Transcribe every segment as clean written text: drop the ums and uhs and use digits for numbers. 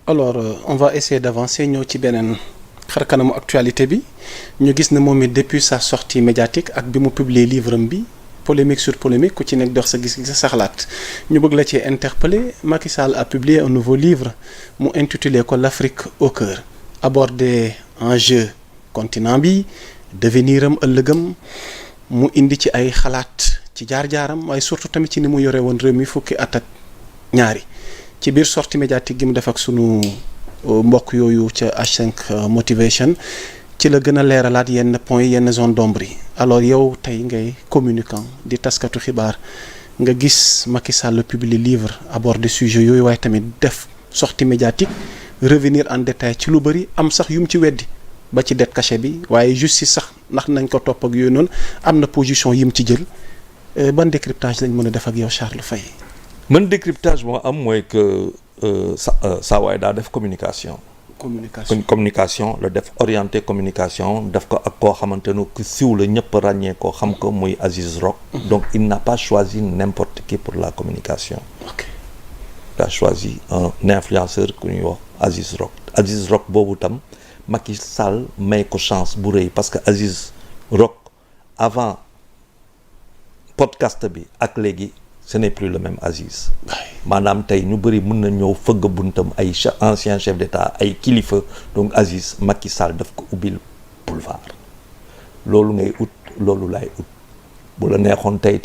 alors on va essayer d'avancer ñëw ci beneen xar kanamu actualité bi ñu gis ne moom it depuis sa sortie médiatique ak bi mu publier livre am bi polémique sur polémique ku ci nekk dox sa gis-gis sa xalaat ñu bëgg la ci interpeller. Macky Sall a publié un nouveau livre mu intitulé ko l'Afrique au cœur, aborder enjeu continent bi, devenir am ëllëgam, mu indi ci ay xalaat ci jaar-jaaram waaye surtout tamit ci ni mu yore woon réew mi fukki at ak ñaari. ci biir sortie médiatique gi mu def ak sunu mbokk yooyu ca H5 Motivation ci la gën a leeralaat yenn points yenn zone d'ombre yi. alors yow tey ngay communicant di taskatu xibaar nga gis Macky Sall publier livre aborder sujet yooyu waaye tamit def sortie médiatique revenir en détail ci lu bëri am sax yu mu ci weddi ba ci dette cachée bi waaye justice sax ndax nañ ko topp ak yooyu noonu am na position yi mu ci jël ban décryptage lañ mën a def ak yow Charles Faye. man décryptage moo am mooy que saa waay daa def communication la def orienté communication def ko ak koo xamante ne ku siw la ñëpp ràññee ko xam ko muy Aziz Rock. donc il n'a pas choisi n'importe qui pour la communication. il a choisi un influenceur ku ñuy wax Aziz Rock boobu tam Macky Sall may ko chance bu rëy parce que Aziz Rock avant podcast bi ak léegi ce n'est plus le même Aziz. maanaam tey ñu bëri mën na ñëw fëgg buntam ay ancien chef d'État ay kilifa donc Aziz Macky Sall daf ko ubbil boulevard loolu ngay ut loolu laay ut bu la neexoon tey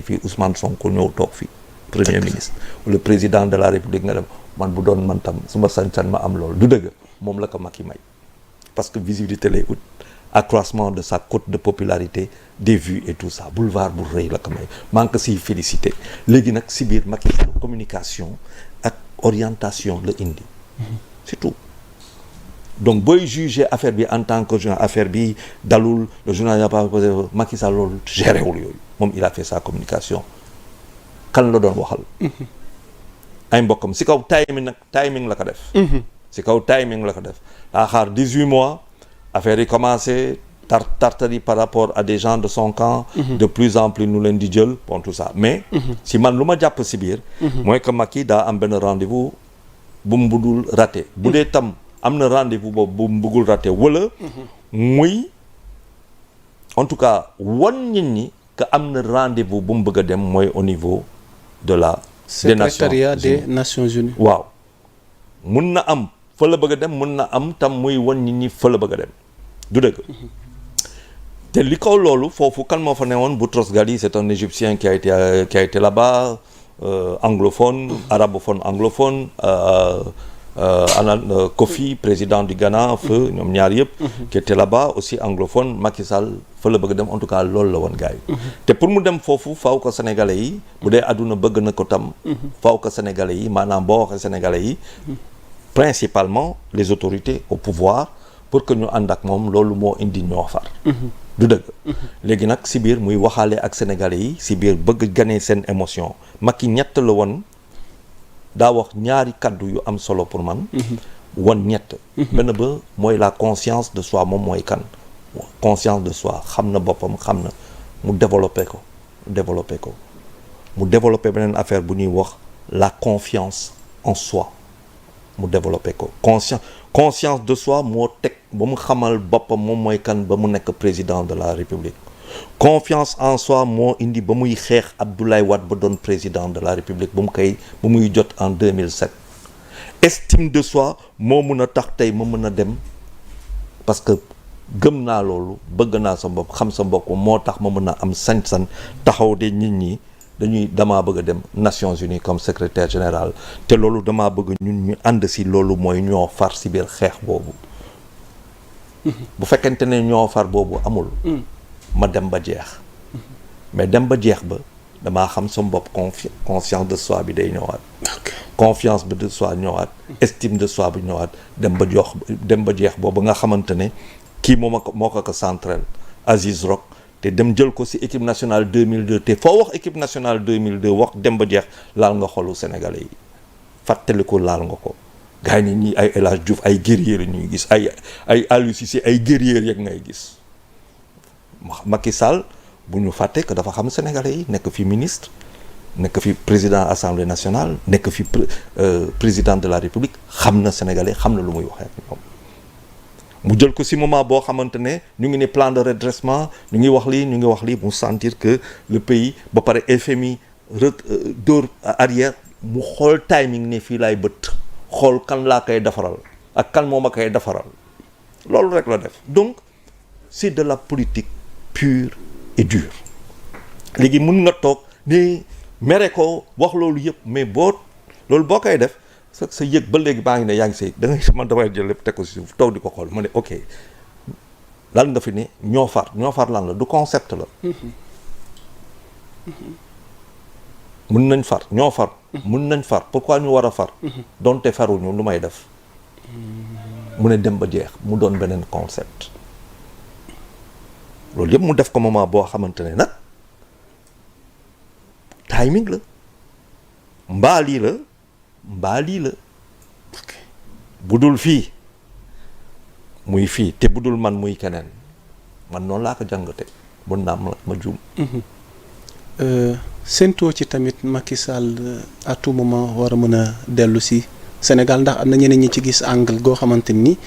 fii Ousmane Sonko ñëw toog fii premier ministre le président de la République nga dem man bu doon man tam su ma sañ-sañ ma am loolu du dëgg moom la ko Macky may parce que visibilité lay ut accroissement de sa cote de popularité des vues et tout ça boulevard bu rëy la ko may maa ngi ko siy félicité léegi nag si biir Macky Sall communication ak orientation la indi c'est tout donc booy juger affaire bi en tant que journal affaire bi dalul le journal n'a pas posé Macky Sall loolu géré wul yooyu moom il a fait sa communication kan la doon waxal ay mbokkam si kaw timing la ko def si kaw timing la ko def daa xaar 18 mois affaire yi commencé tartari par rapport à des gens de son camp de plus en plus nu leen di jël bon tout ça mais si man lu ma jàpp si biir mooy que Macky daa am benn rendez-vous bu mu bëggul raté bu dee tam am na rendez-vous boobu bu mu bëggul raté wala muy en tout cas wan nit ñi que am na rendez-vous bu mu bëgg a dem mooy au niveau de la secrétariat des Nations Unies waaw mun na am fa la bëgg a dem mun na am tam muy wan nit ñi fa la bëgg a dem du dëgg te li kaw loolu foofu kan moo fa newoon Boutros Ghali c'est un Égyptien qui a été là-bas anglophone arabophone anglophone Kofi président du Ghana feu ñoom ñaar yëpp qui était là-bas aussi anglophone Macky Sall fa la bëgg dem en tout cas loolu la woon gars yi te pour mu dem foofu faaw ko sénégalais yi bu dee àdduna bëgg na ko tam faaw ko sénégalais yi maanaam boo waxee sénégalais yi principalement les autorités au pouvoir pour que ñu ànd ak moom loolu moo indi ñoo far du dëgg léegi nag si biir muy waxaale ak sénégalais yi si biir bëgg ganee seen émotion Macky ñett la woon daa wax ñaari kaddu yu am solo pour man wan ñett benn ba mooy la conscience de soi moom mooy kan conscience de soi xam na boppam xam na mu développé ko mu développé beneen affaire bu ñuy wax la confiance en soi mu développé ko conscience de soi moo teg ba mu xamal boppam moom mooy kan ba mu nekk président de la République confiance en soi moo indi ba muy xeex Abdoulaye Wade ba doon président de la République ba muy jot en 2007 estime de soi moo mun a tax tey ma mën a dem parce que gëm naa loolu bëgg naa sa bopp xam sa bopp moo tax ma mën a am sañ-sañ taxaw de nit ñi damaa bëgg a dem Nations Unies comme secrétaire général te loolu damaa bëgg ñun ñu ànd si loolu mooy ñoo far si biir xeex boobu bu fekkente ne ñoo far boobu amul ma dem ba jeex mais dem ba jeex ba damaa xam sama bopp conscience de soi bi day ñëwaat confiance bi de soi ñëwaat estime de soi bi ñëwaat dem ba jeex boobu nga xamante ne kii moo ko central Aziz Rock te dem jël ko si équipe nationale 2002 te foo wax équipe nationale 2002 wax dem ba jeex laal nga xolu sénégalais yi fàttali ko laal nga ko gars yi ñi ay El Hadj Diouf ay guerriers la ñuy gis ay Aliou Cissé ay guerriers yeeg ngay gis Macky Sall bu ñu fàtte que dafa xam sénégalais yi nekk fi ministre nekk fi président assemblée nationale nekk fi président de la république xam na sénégalais xam na lu muy waxee ak ñoom mu jël ko ci moment boo xamante ne ñu ngi ne plan de redressement ñu ngi wax lii mu sentir que le pays ba pare FMI dóor arrière mu xool timing ne fii laay bët xool kan laa koy defaral ak kan moo ma koy defaral loolu rek la def donc c'est de la politique pure et dure léegi mun nga toog ne mere ko wax loolu yëpp mais loolu boo koy def sa yëg ba léegi baa ngi ne yaa ngi say da ngay man damay jël lépp teg ko si suuf toog di ko xool ma ne ok lan nga fi ne ñoo far lan la du concept la mun nañ far ñoo far mun nañ far pourquoi ñu war a far donte faruñu lu may def mu ne dem ba jeex mu doon beneen concept loolu yëpp mu def ko moment boo xamante ne nag timing la mbaa lii la bu dul fii muy fii te bu dul man muy keneen man noonu laa ko jàngate bu naam ma juum séentoo ci tamit Macky Sall à tout moment war a mën a dellu si Sénégal ndax am na ñeneen ñi ci gis angle goo xamante ni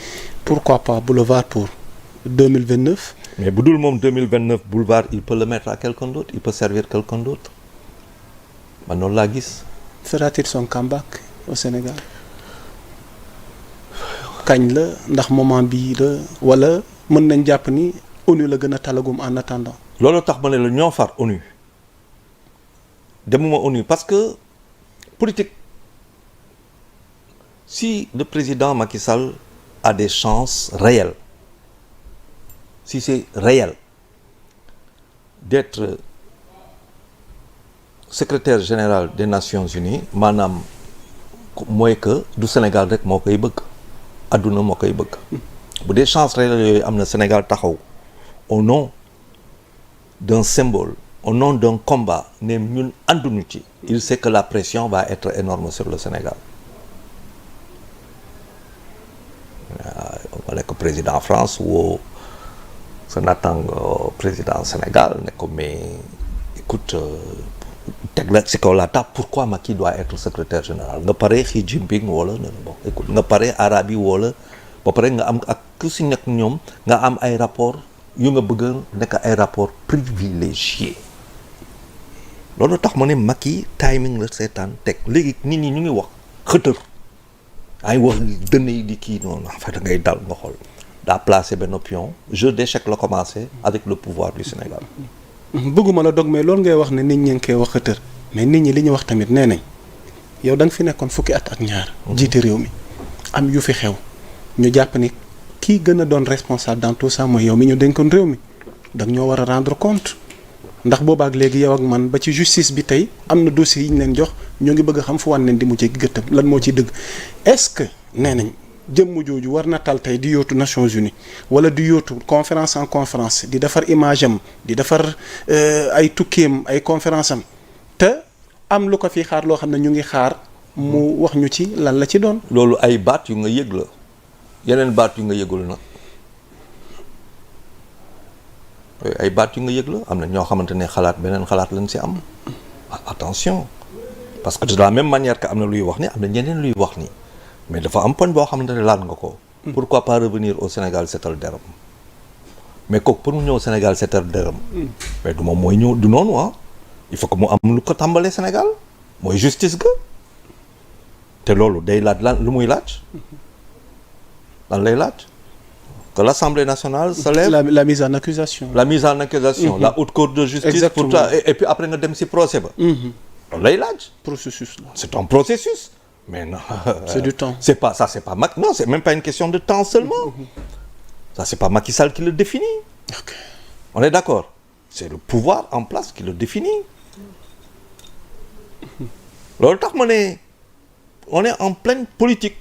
pourquoi pas boulevard pour 2029 mais bu dul moom 2029 boulevard il peut le mettre à quelqu'un d'autre il peut servir quelqu'un d'autre man noonu laa gis fera-t-il son comeback au Sénégal kañ la ndax moment bii la wala mën nañ jàpp ni ONU la gën a talagum en attendant loolu tax ma ne la ñoo far ONU demuma ONU parce que politique si le président Macky Sall a des chances réelles si c'est réel d'être secrétaire général des Nations Unies maanaam mooy que du Sénégal rek moo koy bëgg adduna moo koy bëgg bu dee chance réelle yooyu am na Sénégal taxaw au nom d'un symbole au nom d'un combat ne ñun ànduñu ci il sait que la pression va être énorme sur le Sénégal ma nekk président France woo sa naataango président Sénégal ne ko mais écoute teg la ci kaw la table pourquoi Macky doit être secrétaire général nga pare Xi Jinping wala bon écoute nga pare Arabie wala ba pare nga am ak ku si nekk ñoom nga am ay rapport yu nga bëgg nekk ay rapport privilégié loolu tax ma ne Macky timing la seetaan teg léegi nit ñi ñu ngi wax xëtër ay wax dënn yi di kii noonu en fait da ngay dal nga xool daa placé benn pion jeu d'échec la commencé avec le pouvoir du Sénégal bëgguma la dog mais loolu ngay wax ne nit ñi ngi koy wax xëtër mais nit ñi li ñu wax tamit nee nañ yow da nga fi nekkoon fukki at ak ñaar jiite réew mi am yu fi xew ñu jàpp ni kii gën a doon responsable dans tout ça mooy yow mi ñu dénkoon réew mi da ñoo war a rendre compte ndax boobaak léegi yow ak man ba ci justice bi tey am na dossiers yi ñu leen jox ñoo ngi bëgg a xam fu wan leen di mujjee gëttam lan moo ci dëgg est-ce que nee nañ jëmm jooju war na tal tey di yootu Nations Unies wala di yootu conférence en conférence di defar image am di defar ay tukkeem ay conférence am te am lu ko fi xaar loo xam ne ñu ngi xaar mu wax ñu ci lan la ci doon. loolu ay baat yu nga yëg la yeneen baat yu nga yëgul nag ay baat yu nga yëg la am na ñoo xamante ne xalaat beneen xalaat lañ ci am attention parce que de la même manière que am na luy wax ni am na ñeneen luy wax ni mais dafa am poñ boo xamante ne laal nga ko. pourquoi pas revenir au Sénégal seetal deram mais kooku pour mu ñëw Sénégal seetal deram mais du moom mooy ñëw du noonu ah il faut que mu am lu ko tàmbalee Sénégal mooy justice ga te loolu day laaj lan lu muy laaj lan lay laaj que l'Assemblée nationale se lève la mise en accusation la haute cour de justice. Exactement. Pour toi et puis après nga dem ci procès ba loolu lay laaj processus la c'est un processus mais non c'est du temps c'est pas Macky non c'est même pas une question de temps seulement ça c'est pas Macky Sall qui le définit. ok On est d'accord, c'est le pouvoir en place qui le définit. loolu tax ma ne on est en pleine politique.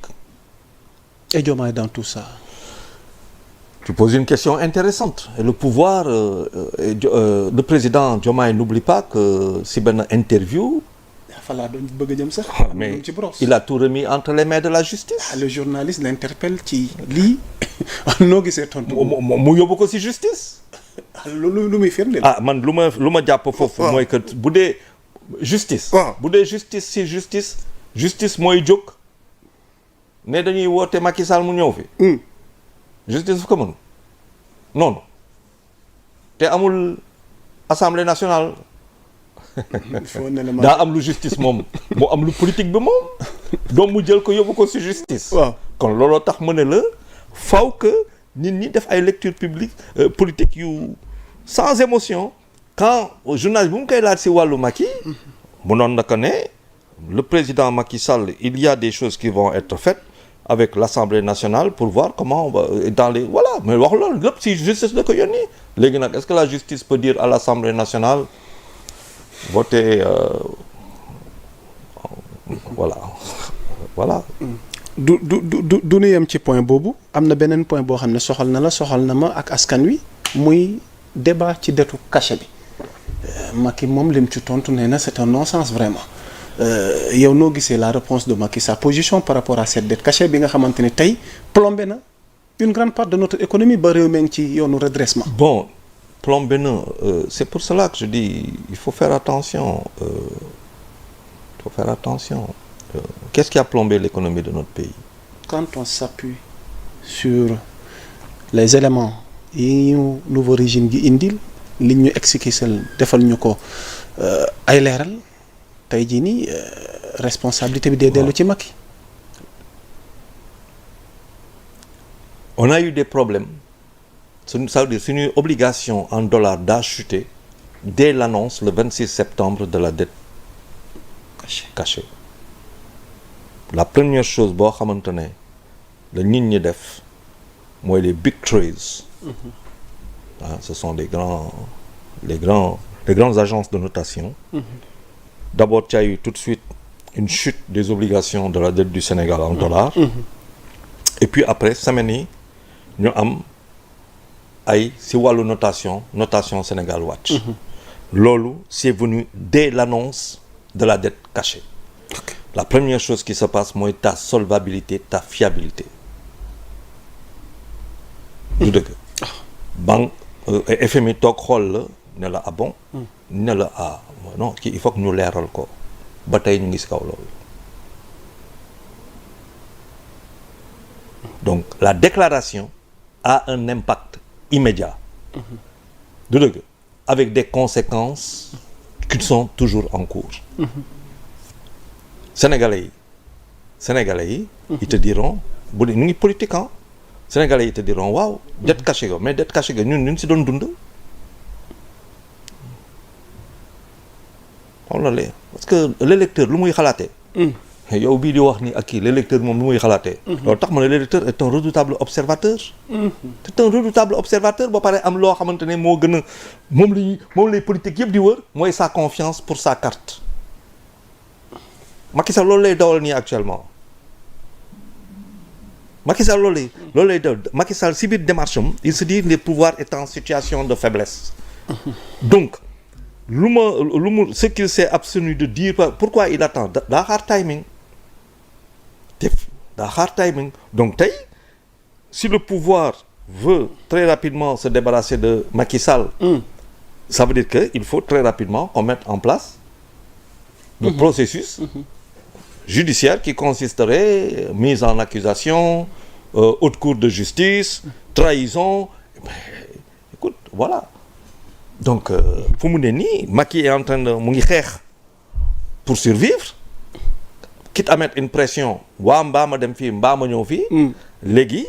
et Diomaye dans tout ça. Tu poses une question intéressante et le pouvoir le président Diomaye n'oublie pas que si benn interview. fa laa doon bëgg a jëm sax. mais ci brosse. il a tout remis entre les mains de la justice. le journaliste l'interpelle ci lii noo gisee tontu. mu yóbbu ko ci justice. lu muy firndeel. man lu ma jàpp foofu mooy que bu dee justice. waaw bu dee justice si justice mooy jóg ne dañuy woote Macky Sall mu ñëw fi. justice fu ko mën noonu te amul assemblée nationale. daa am lu justice moom moo am lu politique bi moom donc mu jël ko yóbbu ko si justice. waaw kon looloo tax mu ne la faw que nit ñi def ay lecture publique politique yu sans émotion. quand journaliste bu mu koy laaj si wàllu Macky mu noon naka ne le président Macky Sall il y a des choses qui vont être faites avec l'Assemblée nationale pour voir comment on va dans les voilà mais wax loolu lépp si justice la ko yónni léegi nag est-ce que la justice peut dire à l'Assemblée nationale votez voilà du nu yem ci point boobu am na beneen point boo xam ne soxal na ma ak askan wi muy débat ci dettu cachet bi Macky moom lim ci tontu nee na c'est un non-sens vraiment yow noo gisee la réponse de Macky sa position par rapport à cette dette cachée bi nga xamante ne tey plombé na une grande part de notre économie ba réew mi ngi ci yoonu redressement. bon plombé na c'est pour cela que je dis il faut faire attention qu'est-ce qui a plombé l'économie de notre pays? Quand on s'appuie sur les éléments yi ñu nouveau régime gi indil li ñu expliqué defal ñu ko ay leeral tey jii nii responsabilité bi dee dellu ci Macky. On a eu des problèmes ça veut dire suñuy obligation en dollars daa chuté dès l'annonce le 26 septembre de la dette cachée. La première chose boo xamante ne la nit ñi def mooy les big trades. Ce sont les grandes agences de notation. D'abord il y a eu tout de suite une chute des obligations de la dette du Sénégal en dollars. Et puis après semaine yi ñu am ay si wàllu notation Sénégal wàcc. Loolu c'est venu dès l'annonce de la dette cachée. Okay. La première chose qui se passe mooy ta solvabilité ta fiabilité. du dëgg banque FMI toog xool la ne la ah bon ne la ah non kii il faut que ñu leeral ko ba tey ñu ngi si kaw loolu. Donc la déclaration a un impact immédiat. du dëgg avec des conséquences qui sont toujours en cours. Sénégalais yi ils te diront bu dee ñu ngi politique ah Sénégalais yi te diront waaw dette cachée ga mais dette cachée ga ñun si doon dund. xoolal parce que l'électeur lu muy xalaatee. yow bii di wax ni ak kii l'électeur moom lu muy xalaatee. loolu tax ma ne l'électeur est un redoutable observateur. c'est un redoutable observateur ba pare am loo xamante ne moo gën a moom lay politique yëpp di wër mooy sa confiance pour sa carte. Macky Sall loolu lay dawal nii actuellement Macky Sall loolu lay dawal Macky Sall si biir démarche am il se dit le pouvoir est en situation de faiblesse. Donc ce qu'il s'est abstenu de dire pourquoi il attend daa xaar timing donc tey si le pouvoir veut très rapidement se débarrasser de Macky Sall. Ça veut dire que il faut très rapidement qu'on mette en place le processus judiciaire qui consisterait mise en accusation, haute cour de justice, trahison. Écoute, voilà. Donc fu mu ne nii Macky est en train de mu ngi xeex pour survivre, quitte à mettre une pression waa mbaa ma dem fii mbaa ma ñëw fii. Léegi